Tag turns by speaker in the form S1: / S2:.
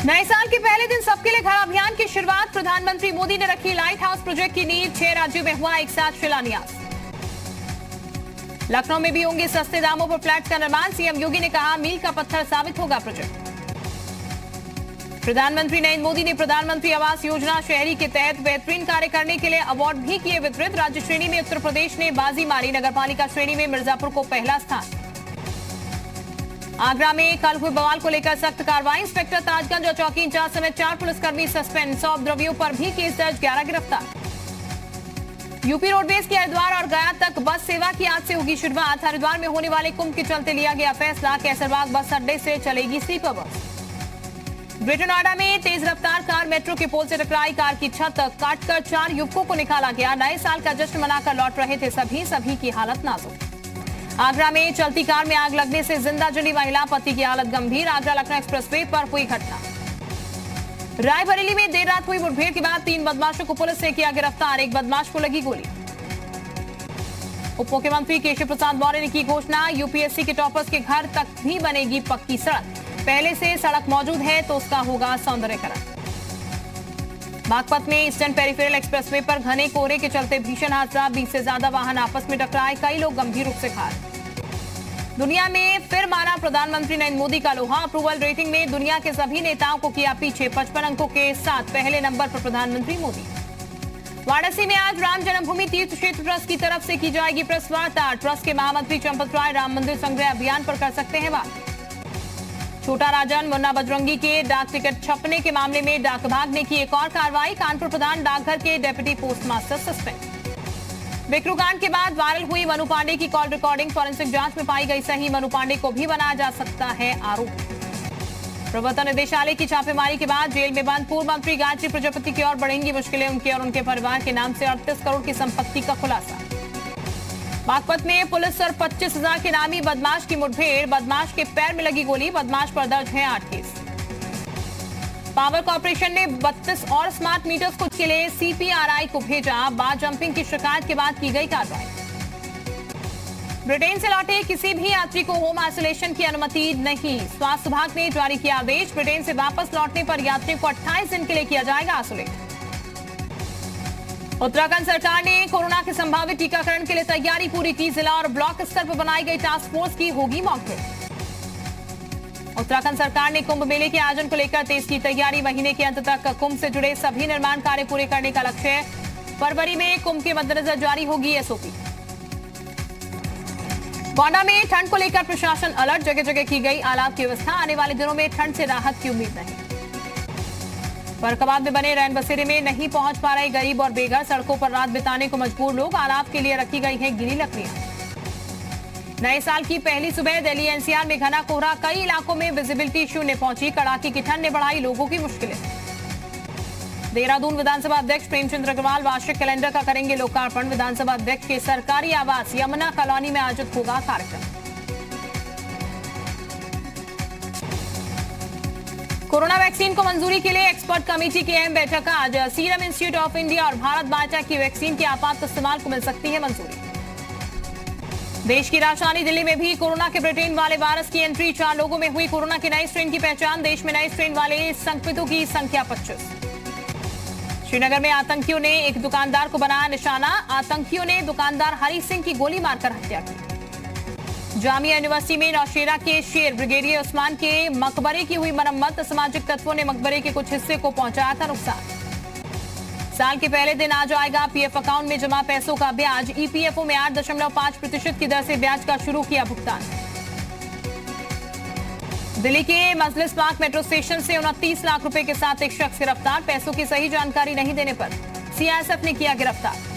S1: नए साल के पहले दिन सबके लिए घर अभियान की शुरुआत। प्रधानमंत्री मोदी ने रखी लाइट हाउस प्रोजेक्ट की नींव। 6 राज्यों में हुआ एक साथ शिलान्यास। लखनऊ में भी होंगे सस्ते दामों पर फ्लैट्स का निर्माण। सीएम योगी ने कहा मील का पत्थर साबित होगा प्रोजेक्ट। प्रधानमंत्री नरेंद्र मोदी ने प्रधानमंत्री आवास योजना शहरी के तहत बेहतरीन कार्य करने के लिए अवार्ड भी किए वितरित। राज्य श्रेणी में उत्तर प्रदेश ने बाजी मारी। नगरपालिका श्रेणी में मिर्जापुर को पहला स्थान। आगरा में कल हुए बवाल को लेकर सख्त कार्रवाई। इंस्पेक्टर ताजगंज और चौकी इंचार्ज समेत 4 पुलिसकर्मी सस्पेंड। 100 द्रव्यों पर भी केस दर्ज, 11 गिरफ्तार। यूपी रोडवेज की हरिद्वार और गया तक बस सेवा की आज से होगी शुरुआत। हरिद्वार में होने वाले कुंभ के चलते लिया गया फैसला। कैसरबाग बस अड्डे से चलेगी स्लीपर बस। ग्रेटर नोएडा में तेज रफ्तार कार मेट्रो के पोल से टकराई। कार की छत काटकर 4 युवकों को निकाला गया। नए साल का जश्न मनाकर लौट रहे थे सभी की हालत नाजुक। आगरा में चलती कार में आग लगने से जिंदा जली महिला, पति की हालत गंभीर। आगरा लखनऊ एक्सप्रेसवे पर हुई घटना। रायबरेली में देर रात हुई मुठभेड़ के बाद 3 बदमाशों को पुलिस ने किया गिरफ्तार। एक बदमाश को लगी गोली। उप मुख्यमंत्री केशव प्रसाद मौर्य ने की घोषणा। यूपीएससी के टॉपर्स के घर तक भी बनेगी पक्की सड़क। पहले से सड़क मौजूद है तो उसका होगा सौंदर्यकरण। बागपत में ईस्टर्न पेरिफेरल एक्सप्रेसवे पर घने कोहरे के चलते भीषण हादसा। 20 से ज्यादा वाहन आपस में टकराए। कई लोग गंभीर रूप से घायल। दुनिया में फिर माना प्रधानमंत्री नरेंद्र मोदी का लोहा। अप्रूवल रेटिंग में दुनिया के सभी नेताओं को किया पीछे। 55 अंकों के साथ पहले नंबर पर प्रधानमंत्री मोदी। वाराणसी में आज राम जन्मभूमि तीर्थ क्षेत्र ट्रस्ट की तरफ से की जाएगी प्रेस वार्ता। ट्रस्ट के महामंत्री चंपत राय राम मंदिर संग्रह अभियान पर कर सकते हैं बात। छोटा राजन मुन्ना बजरंगी के डाक टिकट छपने के मामले में डाक विभाग ने की एक और कार्रवाई। कानपुर प्रधान डाकघर के डेप्यूटी पोस्टमास्टर सस्पेंड। विक्रूकांड के बाद वायरल हुई मनु पांडे की कॉल रिकॉर्डिंग। फॉरेंसिक जांच में पाई गई सही। मनु पांडे को भी बनाया जा सकता है आरोपी। प्रवर्तन निदेशालय की छापेमारी के बाद जेल में बंद पूर्व मंत्री गायत्री प्रजापति की ओर बढ़ेंगी मुश्किलें। उनके और उनके परिवार के नाम से 38 करोड़ की संपत्ति का खुलासा। बागपत में पुलिस और 25,000 के नामी बदमाश की मुठभेड़। बदमाश के पैर में लगी गोली। बदमाश पर दर्ज है 8 केस। पावर कॉर्पोरेशन ने 32 और स्मार्ट मीटर्स को के लिए सीपीआरआई को भेजा। बार जंपिंग की शिकायत के बाद की गई कार्रवाई। ब्रिटेन से लौटे किसी भी यात्री को होम आइसोलेशन की अनुमति नहीं। स्वास्थ्य विभाग ने जारी किया आदेश। ब्रिटेन से वापस लौटने पर यात्रियों को 28 दिन के लिए किया जाएगा आइसोलेट। उत्तराखंड सरकार ने कोरोना के संभावित टीकाकरण के लिए तैयारी पूरी की। जिला और ब्लॉक स्तर पर बनाई गई टास्क फोर्स की होगी मॉकड्रिल। उत्तराखंड सरकार ने कुंभ मेले के आयोजन को लेकर तेज की तैयारी। महीने के अंत तक कुंभ से जुड़े सभी निर्माण कार्य पूरे करने का लक्ष्य है। फरवरी में कुंभ के मद्देनजर जारी होगी एसओपी। गोंडा में ठंड को लेकर प्रशासन अलर्ट। जगह जगह की गई आलाप की व्यवस्था। आने वाले दिनों में ठंड से राहत की उम्मीद नहीं। फर्रुखाबाद में बने रैन बसेरे में नहीं पहुंच पा रहे गरीब और बेघर। सड़कों पर रात बिताने को मजबूर लोग। आलाप के लिए रखी गई हैं गीली लकड़ियां। नए साल की पहली सुबह दिल्ली एनसीआर में घना कोहरा। कई इलाकों में विजिबिलिटी शून्य पहुंची। कड़ाके की ठंड ने बढ़ाई लोगों की मुश्किलें। देहरादून विधानसभा अध्यक्ष प्रेमचंद अग्रवाल वार्षिक कैलेंडर का करेंगे लोकार्पण। विधानसभा अध्यक्ष के सरकारी आवास यमुना कॉलोनी में आयोजित होगा कार्यक्रम। कोरोना वैक्सीन को मंजूरी के लिए एक्सपर्ट कमेटी की अहम बैठक आज। सीरम इंस्टीट्यूट ऑफ इंडिया और भारत बायोटेक की वैक्सीन के आपात इस्तेमाल को मिल सकती है मंजूरी। देश की राजधानी दिल्ली में भी कोरोना के ब्रिटेन वाले वायरस की एंट्री। 4 लोगों में हुई कोरोना के नए स्ट्रेन की पहचान। देश में नए स्ट्रेन वाले संक्रमितों की संख्या 25। श्रीनगर में आतंकियों ने एक दुकानदार को बनाया निशाना। आतंकियों ने दुकानदार हरी सिंह की गोली मारकर हत्या की। जामिया यूनिवर्सिटी में नौशेरा के शेर ब्रिगेडियर उस्मान के मकबरे की हुई मरम्मत। सामाजिक तत्वों ने मकबरे के कुछ हिस्से को पहुंचाया था नुकसान। साल के पहले दिन आज आएगा पीएफ अकाउंट में जमा पैसों का ब्याज। ईपीएफओ में 8.5% की दर से ब्याज का शुरू किया भुगतान। दिल्ली के मजलिस पार्क मेट्रो स्टेशन से 29 लाख रुपए के साथ एक शख्स गिरफ्तार। पैसों की सही जानकारी नहीं देने पर सीआईएसएफ ने किया गिरफ्तार।